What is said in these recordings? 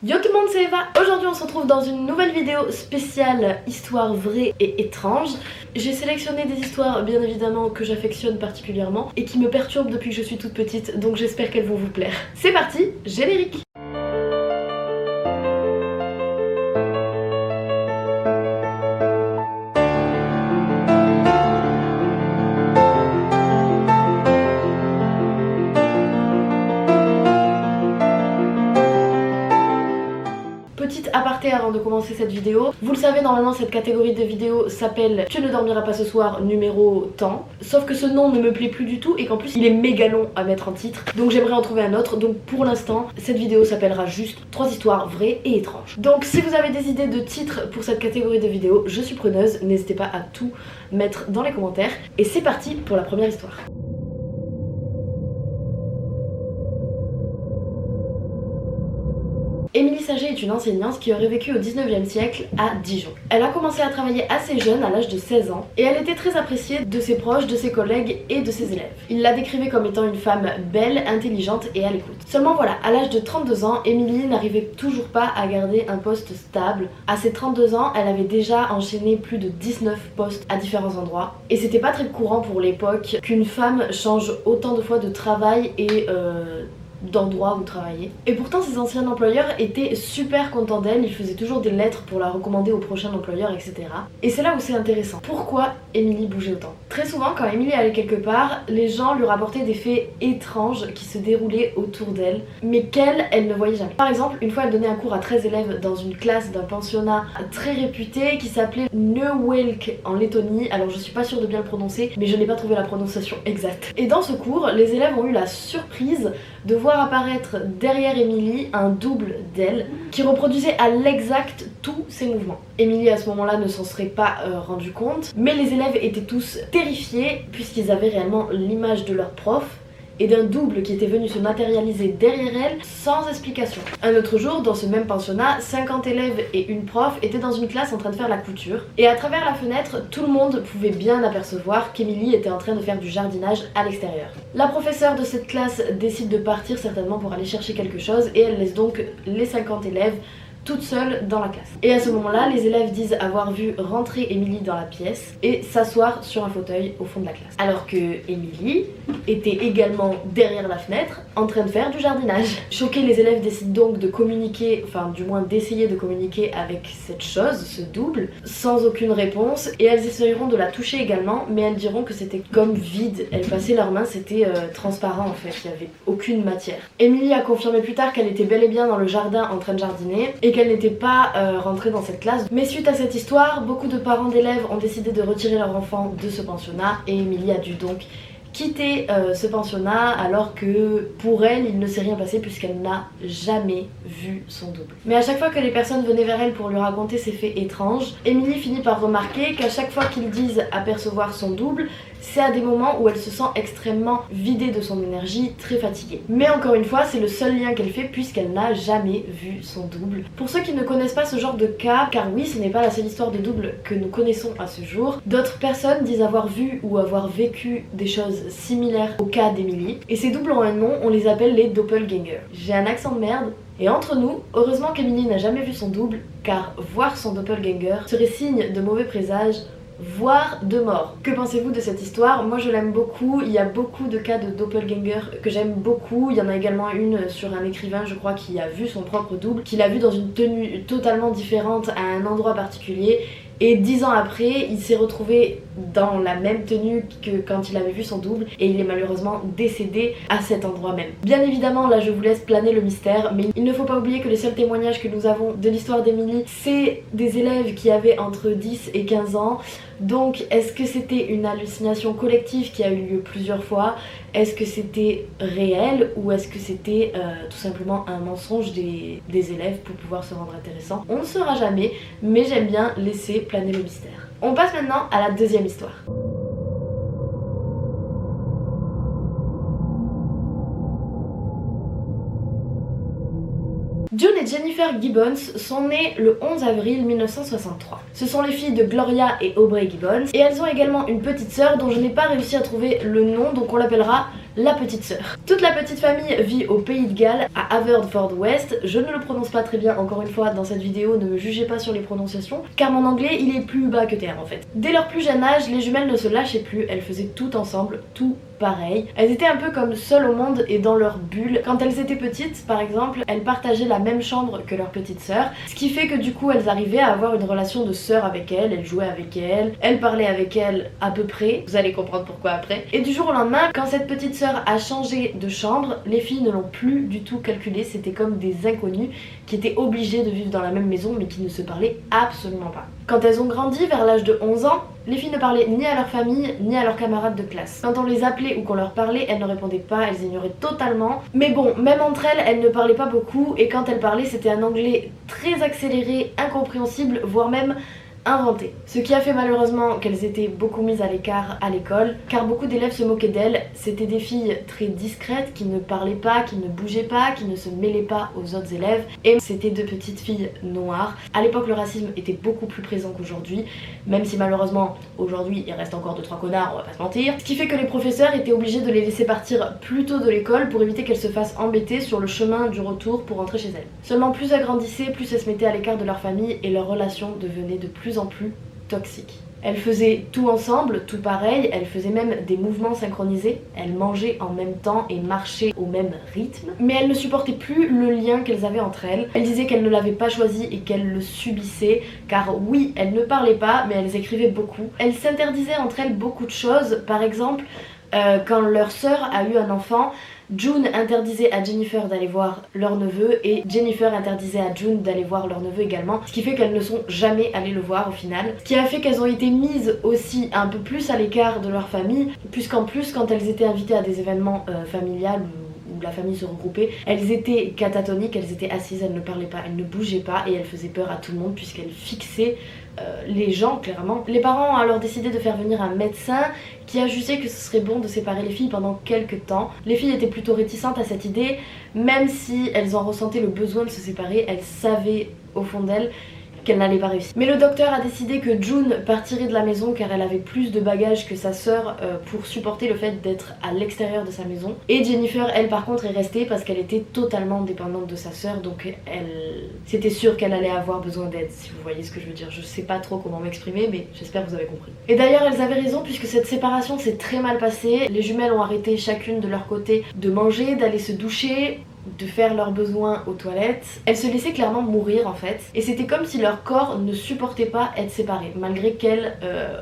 Yo tout le monde, c'est Eva. Aujourd'hui on se retrouve dans une nouvelle vidéo spéciale histoire vraie et étrange. J'ai sélectionné des histoires bien évidemment que j'affectionne particulièrement et qui me perturbent depuis que je suis toute petite, donc j'espère qu'elles vont vous plaire. C'est parti, générique. Petite aparté avant de commencer cette vidéo, vous le savez, normalement cette catégorie de vidéos s'appelle Tu ne dormiras pas ce soir numéro temps, sauf que ce nom ne me plaît plus du tout et qu'en plus il est méga long à mettre en titre, donc j'aimerais en trouver un autre. Donc pour l'instant cette vidéo s'appellera juste 3 histoires vraies et étranges. Donc si vous avez des idées de titres pour cette catégorie de vidéos, je suis preneuse, n'hésitez pas à tout mettre dans les commentaires. Et c'est parti pour la première histoire. Émilie Saget est une enseignante qui aurait vécu au 19e siècle à Dijon. Elle a commencé à travailler assez jeune, à l'âge de 16 ans, et elle était très appréciée de ses proches, de ses collègues et de ses élèves. Ils la décrivaient comme étant une femme belle, intelligente et à l'écoute. Seulement voilà, à l'âge de 32 ans, Émilie n'arrivait toujours pas à garder un poste stable. À ses 32 ans, elle avait déjà enchaîné plus de 19 postes à différents endroits, et c'était pas très courant pour l'époque qu'une femme change autant de fois de travail et d'endroits où travailler. Et pourtant ses anciens employeurs étaient super contents d'elle, ils faisaient toujours des lettres pour la recommander au prochain employeur, etc. Et c'est là où c'est intéressant. Pourquoi Émilie bougeait autant? Très souvent quand Émilie allait quelque part, les gens lui rapportaient des faits étranges qui se déroulaient autour d'elle, mais qu'elle, elle ne voyait jamais. Par exemple, une fois elle donnait un cours à 13 élèves dans une classe d'un pensionnat très réputé qui s'appelait Neuwelk en Lettonie. Alors je suis pas sûre de bien le prononcer, mais je n'ai pas trouvé la prononciation exacte. Et dans ce cours, les élèves ont eu la surprise de voir apparaître derrière Émilie un double d'elle qui reproduisait à l'exact tous ses mouvements. Émilie à ce moment-là ne s'en serait pas rendu compte, mais les élèves étaient tous terrifiés puisqu'ils avaient réellement l'image de leur prof et d'un double qui était venu se matérialiser derrière elle sans explication. Un autre jour, dans ce même pensionnat, 50 élèves et une prof étaient dans une classe en train de faire la couture, et à travers la fenêtre, tout le monde pouvait bien apercevoir qu'Émilie était en train de faire du jardinage à l'extérieur. La professeure de cette classe décide de partir certainement pour aller chercher quelque chose, et elle laisse donc les 50 élèves toute seule dans la classe. Et à ce moment-là, les élèves disent avoir vu rentrer Émilie dans la pièce et s'asseoir sur un fauteuil au fond de la classe. Alors que Émilie était également derrière la fenêtre en train de faire du jardinage. Choqués, les élèves décident donc de communiquer, enfin du moins d'essayer de communiquer avec cette chose, ce double, sans aucune réponse, et elles essayeront de la toucher également, mais elles diront que c'était comme vide. Elles passaient leurs mains, c'était transparent en fait, il n'y avait aucune matière. Émilie a confirmé plus tard qu'elle était bel et bien dans le jardin en train de jardiner et qu'elle n'était pas rentrée dans cette classe. Mais suite à cette histoire, beaucoup de parents d'élèves ont décidé de retirer leur enfant de ce pensionnat et Émilie a dû donc quitter ce pensionnat alors que pour elle il ne s'est rien passé puisqu'elle n'a jamais vu son double. Mais à chaque fois que les personnes venaient vers elle pour lui raconter ces faits étranges, Émilie finit par remarquer qu'à chaque fois qu'ils disent apercevoir son double, c'est à des moments où elle se sent extrêmement vidée de son énergie, très fatiguée. Mais encore une fois, c'est le seul lien qu'elle fait puisqu'elle n'a jamais vu son double. Pour ceux qui ne connaissent pas ce genre de cas, car oui, ce n'est pas la seule histoire de double que nous connaissons à ce jour, d'autres personnes disent avoir vu ou avoir vécu des choses similaires au cas d'Émilie. Et ces doubles ont un nom, on les appelle les doppelgangers. J'ai un accent de merde. Et entre nous, heureusement qu'Émilie n'a jamais vu son double, car voir son doppelganger serait signe de mauvais présage, voire de mort. Que pensez-vous de cette histoire? Moi je l'aime beaucoup, il y a beaucoup de cas de doppelganger que j'aime beaucoup. Il y en a également une sur un écrivain je crois qui a vu son propre double, qu'il a vu dans une tenue totalement différente à un endroit particulier. Et 10 ans après, il s'est retrouvé dans la même tenue que quand il avait vu son double et il est malheureusement décédé à cet endroit même. Bien évidemment, là je vous laisse planer le mystère, mais il ne faut pas oublier que les seuls témoignages que nous avons de l'histoire d'Émilie, c'est des élèves qui avaient entre 10 et 15 ans. Donc est-ce que c'était une hallucination collective qui a eu lieu plusieurs fois? Est-ce que c'était réel ou est-ce que c'était tout simplement un mensonge des élèves pour pouvoir se rendre intéressant? On ne saura jamais, mais j'aime bien laisser planer le mystère. On passe maintenant à la deuxième histoire. June et Jennifer Gibbons sont nées le 11 avril 1963. Ce sont les filles de Gloria et Aubrey Gibbons et elles ont également une petite sœur dont je n'ai pas réussi à trouver le nom, donc on l'appellera la petite sœur. Toute la petite famille vit au Pays de Galles, à Haverford West. Je ne le prononce pas très bien, encore une fois, dans cette vidéo, ne me jugez pas sur les prononciations, car mon anglais il est plus bas que terre en fait. Dès leur plus jeune âge, les jumelles ne se lâchaient plus, elles faisaient tout ensemble, tout pareil. Elles étaient un peu comme seules au monde et dans leur bulle. Quand elles étaient petites, par exemple, elles partageaient la même chambre que leur petite sœur, ce qui fait que du coup elles arrivaient à avoir une relation de sœur avec elle, elles jouaient avec elle, elles parlaient avec elle à peu près, vous allez comprendre pourquoi après. Et du jour au lendemain, quand cette petite sœur a changé de chambre, les filles ne l'ont plus du tout calculé, c'était comme des inconnus qui étaient obligés de vivre dans la même maison mais qui ne se parlaient absolument pas. Quand elles ont grandi, vers l'âge de 11 ans, les filles ne parlaient ni à leur famille, ni à leurs camarades de classe. Quand on les appelait ou qu'on leur parlait, elles ne répondaient pas, elles ignoraient totalement. Mais bon, même entre elles, elles ne parlaient pas beaucoup, et quand elles parlaient, c'était un anglais très accéléré, incompréhensible, voire même inventé. Ce qui a fait malheureusement qu'elles étaient beaucoup mises à l'écart à l'école, car beaucoup d'élèves se moquaient d'elles. C'était des filles très discrètes, qui ne parlaient pas, qui ne bougeaient pas, qui ne se mêlaient pas aux autres élèves, et c'était deux petites filles noires. À l'époque, le racisme était beaucoup plus présent qu'aujourd'hui, même si malheureusement aujourd'hui il reste encore 2-3 connards, on va pas se mentir. Ce qui fait que les professeurs étaient obligés de les laisser partir plus tôt de l'école pour éviter qu'elles se fassent embêter sur le chemin du retour pour rentrer chez elles. Seulement plus elles grandissaient, plus elles se mettaient à l'écart de leur famille et leurs relations devenaient de plus en plus toxiques. Elles faisaient tout ensemble, tout pareil, elles faisaient même des mouvements synchronisés, elles mangeaient en même temps et marchaient au même rythme, mais elles ne supportaient plus le lien qu'elles avaient entre elles. Elles disaient qu'elles ne l'avaient pas choisi et qu'elles le subissaient, car oui, elles ne parlaient pas, mais elles écrivaient beaucoup. Elles s'interdisaient entre elles beaucoup de choses, par exemple, quand leur sœur a eu un enfant, June interdisait à Jennifer d'aller voir leur neveu et Jennifer interdisait à June d'aller voir leur neveu également, ce qui fait qu'elles ne sont jamais allées le voir au final. Ce qui a fait qu'elles ont été mises aussi un peu plus à l'écart de leur famille, puisqu'en plus quand elles étaient invitées à des événements familiales où la famille se regroupait, elles étaient catatoniques, elles étaient assises, elles ne parlaient pas, elles ne bougeaient pas et elles faisaient peur à tout le monde puisqu'elles fixaient les gens clairement. Les parents ont alors décidé de faire venir un médecin qui a jugé que ce serait bon de séparer les filles pendant quelques temps. Les filles étaient plutôt réticentes à cette idée, même si elles en ressentaient le besoin de se séparer, elles savaient au fond d'elles qu'elle n'allait pas réussir. Mais le docteur a décidé que June partirait de la maison car elle avait plus de bagages que sa sœur pour supporter le fait d'être à l'extérieur de sa maison. Et Jennifer, elle par contre, est restée parce qu'elle était totalement dépendante de sa sœur, donc c'était sûr qu'elle allait avoir besoin d'aide, si vous voyez ce que je veux dire. Je sais pas trop comment m'exprimer, mais j'espère que vous avez compris. Et d'ailleurs, elles avaient raison puisque cette séparation s'est très mal passée. Les jumelles ont arrêté chacune de leur côté de manger, d'aller se doucher, de faire leurs besoins aux toilettes. Elles se laissaient clairement mourir en fait, et c'était comme si leur corps ne supportait pas être séparés, malgré qu'elles,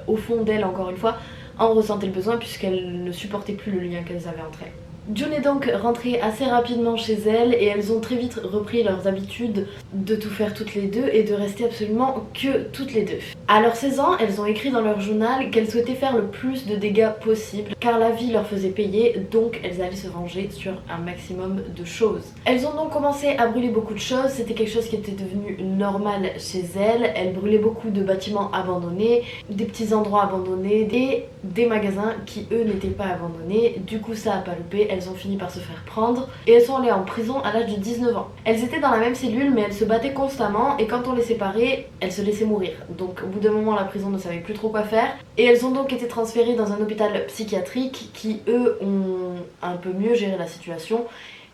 au fond d'elles encore une fois, en ressentaient le besoin puisqu'elles ne supportaient plus le lien qu'elles avaient entre elles. June est donc rentrée assez rapidement chez elle et elles ont très vite repris leurs habitudes de tout faire toutes les deux et de rester absolument que toutes les deux. À leurs 16 ans, elles ont écrit dans leur journal qu'elles souhaitaient faire le plus de dégâts possible car la vie leur faisait payer, donc elles allaient se venger sur un maximum de choses. Elles ont donc commencé à brûler beaucoup de choses, c'était quelque chose qui était devenu normal chez elles. Elles brûlaient beaucoup de bâtiments abandonnés, des petits endroits abandonnés et des magasins qui eux n'étaient pas abandonnés. Du coup ça a pas loupé, elles ont fini par se faire prendre et elles sont allées en prison à l'âge de 19 ans. Elles étaient dans la même cellule mais elles se battaient constamment et quand on les séparait, elles se laissaient mourir. Donc au bout d'un moment la prison ne savait plus trop quoi faire et elles ont donc été transférées dans un hôpital psychiatrique qui eux ont un peu mieux géré la situation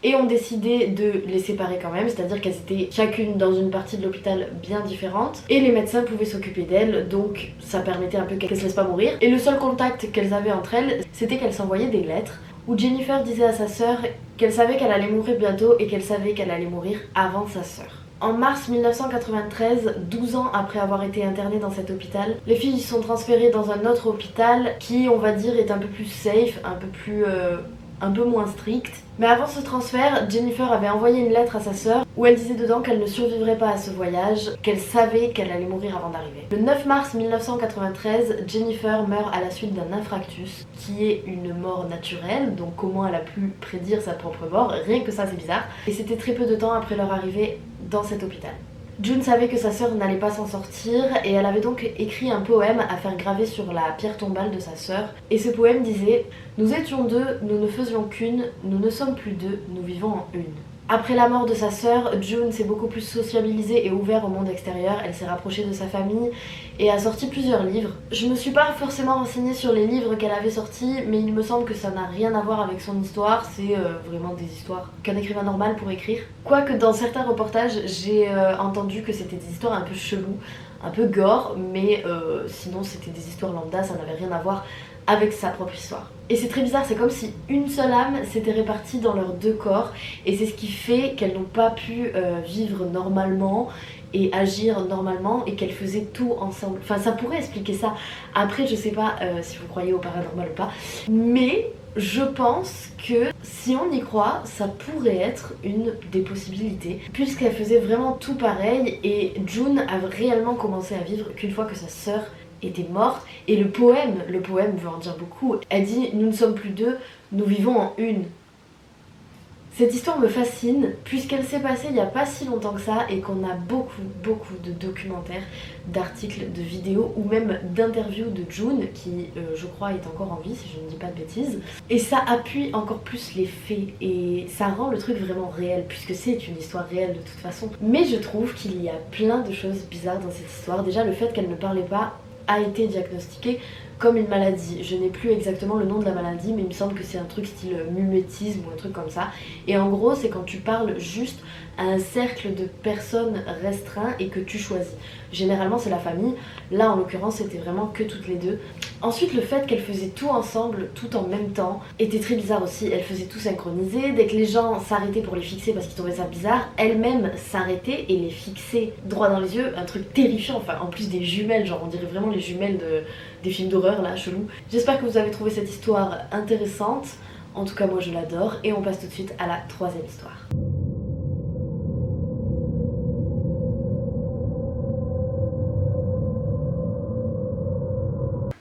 et ont décidé de les séparer quand même, c'est-à-dire qu'elles étaient chacune dans une partie de l'hôpital bien différente et les médecins pouvaient s'occuper d'elles, donc ça permettait un peu qu'elles se laissent pas mourir. Et le seul contact qu'elles avaient entre elles, c'était qu'elles s'envoyaient des lettres où Jennifer disait à sa sœur qu'elle savait qu'elle allait mourir bientôt et qu'elle savait qu'elle allait mourir avant sa sœur. En mars 1993, 12 ans après avoir été internée dans cet hôpital, les filles sont transférées dans un autre hôpital qui, on va dire, est un peu plus safe, un peu moins strict. Mais avant ce transfert, Jennifer avait envoyé une lettre à sa sœur où elle disait dedans qu'elle ne survivrait pas à ce voyage, qu'elle savait qu'elle allait mourir avant d'arriver. Le 9 mars 1993, Jennifer meurt à la suite d'un infarctus, qui est une mort naturelle, donc comment elle a pu prédire sa propre mort, rien que ça c'est bizarre. Et c'était très peu de temps après leur arrivée dans cet hôpital. June savait que sa sœur n'allait pas s'en sortir et elle avait donc écrit un poème à faire graver sur la pierre tombale de sa sœur. Et ce poème disait « Nous étions deux, nous ne faisions qu'une, nous ne sommes plus deux, nous vivons en une ». Après la mort de sa sœur, June s'est beaucoup plus sociabilisée et ouverte au monde extérieur. Elle s'est rapprochée de sa famille et a sorti plusieurs livres. Je me suis pas forcément renseignée sur les livres qu'elle avait sortis, mais il me semble que ça n'a rien à voir avec son histoire. C'est vraiment des histoires qu'un écrivain normal pourrait écrire. Quoique dans certains reportages, j'ai entendu que c'était des histoires un peu cheloues, un peu gore, mais sinon c'était des histoires lambda, ça n'avait rien à voir avec sa propre histoire. Et c'est très bizarre, c'est comme si une seule âme s'était répartie dans leurs deux corps, et c'est ce qui fait qu'elles n'ont pas pu vivre normalement et agir normalement, et qu'elles faisaient tout ensemble. Enfin, ça pourrait expliquer ça. Après, je sais pas si vous croyez au paranormal ou pas, mais je pense que si on y croit, ça pourrait être une des possibilités, puisqu'elle faisait vraiment tout pareil, et June a réellement commencé à vivre qu'une fois que sa sœur était morte. Et le poème veut en dire beaucoup. Elle dit: nous ne sommes plus deux, nous vivons en une. Cette histoire me fascine puisqu'elle s'est passée il n'y a pas si longtemps que ça, et qu'on a beaucoup de documentaires, d'articles, de vidéos ou même d'interviews de June qui je crois est encore en vie si je ne dis pas de bêtises, et ça appuie encore plus les faits et ça rend le truc vraiment réel puisque c'est une histoire réelle de toute façon. Mais je trouve qu'il y a plein de choses bizarres dans cette histoire. Déjà le fait qu'elle ne parlait pas a été diagnostiqué comme une maladie. Je n'ai plus exactement le nom de la maladie, mais il me semble que c'est un truc style mumétisme ou un truc comme ça. Et en gros, c'est quand tu parles juste à un cercle de personnes restreint et que tu choisis. Généralement, c'est la famille. Là, en l'occurrence, c'était vraiment que toutes les deux. Ensuite, le fait qu'elles faisaient tout ensemble, tout en même temps, était très bizarre aussi. Elles faisaient tout synchronisé. Dès que les gens s'arrêtaient pour les fixer parce qu'ils trouvaient ça bizarre, elles-mêmes s'arrêtaient et les fixaient droit dans les yeux. Un truc terrifiant, enfin, en plus des jumelles, genre on dirait vraiment les jumelles des films d'horreur là, chelou. J'espère que vous avez trouvé cette histoire intéressante. En tout cas, moi je l'adore. Et on passe tout de suite à la troisième histoire.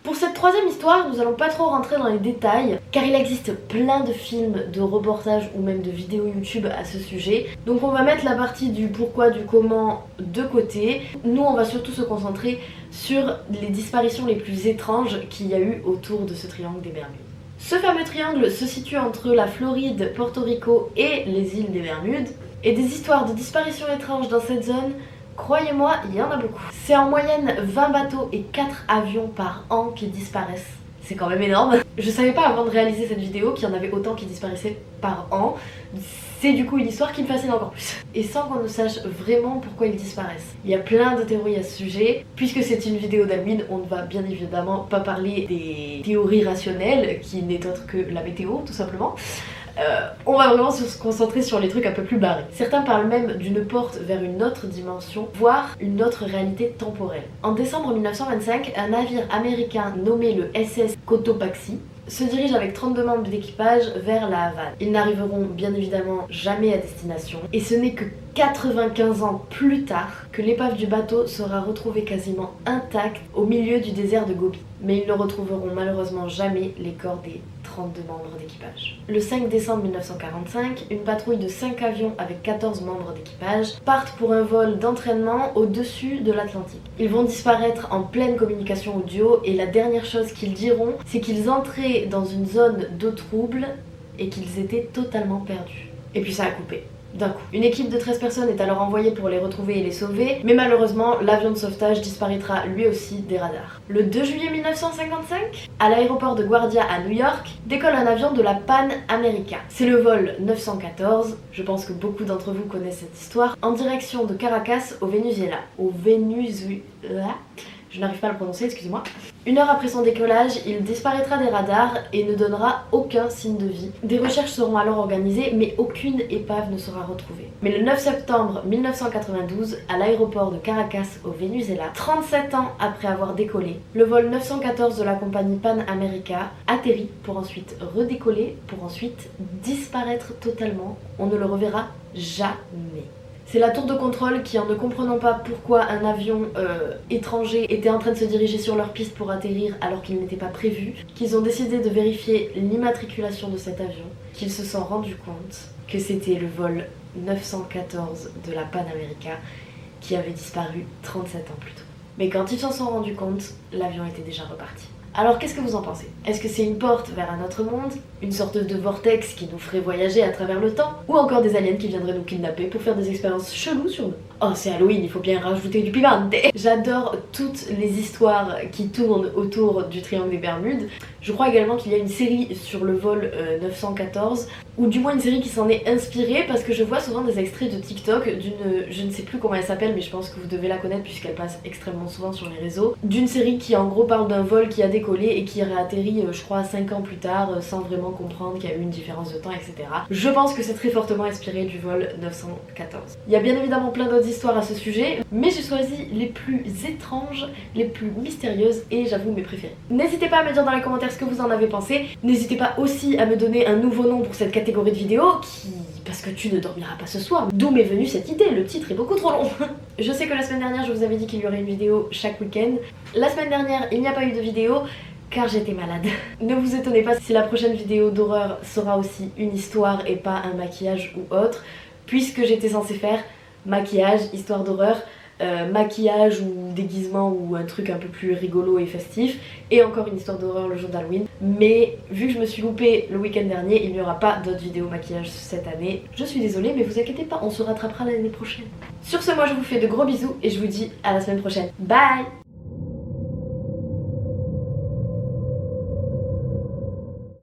Pour cette troisième histoire, nous allons pas trop rentrer dans les détails car il existe plein de films, de reportages ou même de vidéos YouTube à ce sujet. Donc on va mettre la partie du pourquoi, du comment de côté. Nous on va surtout se concentrer sur les disparitions les plus étranges qu'il y a eu autour de ce triangle des Bermudes. Ce fameux triangle se situe entre la Floride, Porto Rico et les îles des Bermudes. Et des histoires de disparitions étranges dans cette zone, croyez-moi, il y en a beaucoup. C'est en moyenne 20 bateaux et 4 avions par an qui disparaissent. C'est quand même énorme. Je savais pas avant de réaliser cette vidéo qu'il y en avait autant qui disparaissaient par an. C'est du coup une histoire qui me fascine encore plus. Et sans qu'on ne sache vraiment pourquoi ils disparaissent. Il y a plein de théories à ce sujet. Puisque c'est une vidéo d'Halloween, on ne va bien évidemment pas parler des théories rationnelles, qui n'est autre que la météo tout simplement. On va vraiment se concentrer sur les trucs un peu plus barrés. Certains parlent même d'une porte vers une autre dimension, voire une autre réalité temporelle. En décembre 1925, un navire américain nommé le SS Cotopaxi se dirige avec 32 membres d'équipage vers la Havane. Ils n'arriveront bien évidemment jamais à destination, et ce n'est que 95 ans plus tard que l'épave du bateau sera retrouvée quasiment intacte au milieu du désert de Gobi. Mais ils ne retrouveront malheureusement jamais les corps des 32 membres d'équipage. Le 5 décembre 1945, une patrouille de 5 avions avec 14 membres d'équipage partent pour un vol d'entraînement au-dessus de l'Atlantique. Ils vont disparaître en pleine communication audio, et la dernière chose qu'ils diront, c'est qu'ils entraient dans une zone d'eau trouble et qu'ils étaient totalement perdus. Et puis ça a coupé. D'un coup. Une équipe de 13 personnes est alors envoyée pour les retrouver et les sauver, mais malheureusement, l'avion de sauvetage disparaîtra lui aussi des radars. Le 2 juillet 1955, à l'aéroport de Guardia à New York, décolle un avion de la Pan America. C'est le vol 914, je pense que beaucoup d'entre vous connaissent cette histoire, en direction de Caracas au Venezuela. Je n'arrive pas à le prononcer, excusez-moi. 1 heure après son décollage, il disparaîtra des radars et ne donnera aucun signe de vie. Des recherches seront alors organisées, mais aucune épave ne sera retrouvée. Mais le 9 septembre 1992, à l'aéroport de Caracas au Venezuela, 37 ans après avoir décollé, le vol 914 de la compagnie Pan America atterrit pour ensuite redécoller, pour ensuite disparaître totalement. On ne le reverra jamais. C'est la tour de contrôle qui, en ne comprenant pas pourquoi un avion étranger était en train de se diriger sur leur piste pour atterrir alors qu'il n'était pas prévu, qu'ils ont décidé de vérifier l'immatriculation de cet avion, qu'ils se sont rendus compte que c'était le vol 914 de la Pan America qui avait disparu 37 ans plus tôt. Mais quand ils s'en sont rendus compte, l'avion était déjà reparti. Alors qu'est-ce que vous en pensez? Est-ce que c'est une porte vers un autre monde? Une sorte de vortex qui nous ferait voyager à travers le temps? Ou encore des aliens qui viendraient nous kidnapper pour faire des expériences cheloues sur nous? Oh, c'est Halloween, il faut bien rajouter du piment. J'adore toutes les histoires qui tournent autour du triangle des Bermudes. Je crois également qu'il y a une série sur le vol 914, ou du moins une série qui s'en est inspirée, parce que je vois souvent des extraits de TikTok d'une, je ne sais plus comment elle s'appelle, mais je pense que vous devez la connaître puisqu'elle passe extrêmement souvent sur les réseaux, d'une série qui en gros parle d'un vol qui a décollé et qui réatterrit je crois 5 ans plus tard sans vraiment comprendre qu'il y a eu une différence de temps, etc. Je pense que c'est très fortement inspiré du vol 914. Il y a bien évidemment plein d'autres histoires à ce sujet, mais j'ai choisi les plus étranges, les plus mystérieuses et j'avoue mes préférées. N'hésitez pas à me dire dans les commentaires ce que vous en avez pensé. N'hésitez pas aussi à me donner un nouveau nom pour cette catégorie de vidéos parce que tu ne dormiras pas ce soir. D'où m'est venue cette idée, le titre est beaucoup trop long. Je sais que la semaine dernière je vous avais dit qu'il y aurait une vidéo chaque week-end. La semaine dernière il n'y a pas eu de vidéo car j'étais malade. Ne vous étonnez pas si la prochaine vidéo d'horreur sera aussi une histoire et pas un maquillage ou autre, puisque j'étais censée faire maquillage, histoire d'horreur, maquillage ou déguisement ou un truc un peu plus rigolo et festif, et encore une histoire d'horreur le jour d'Halloween. Mais vu que je me suis loupée le week-end dernier, il n'y aura pas d'autres vidéos maquillage cette année. Je suis désolée, mais vous inquiétez pas, on se rattrapera l'année prochaine. Sur ce, moi je vous fais de gros bisous et je vous dis à la semaine prochaine. Bye!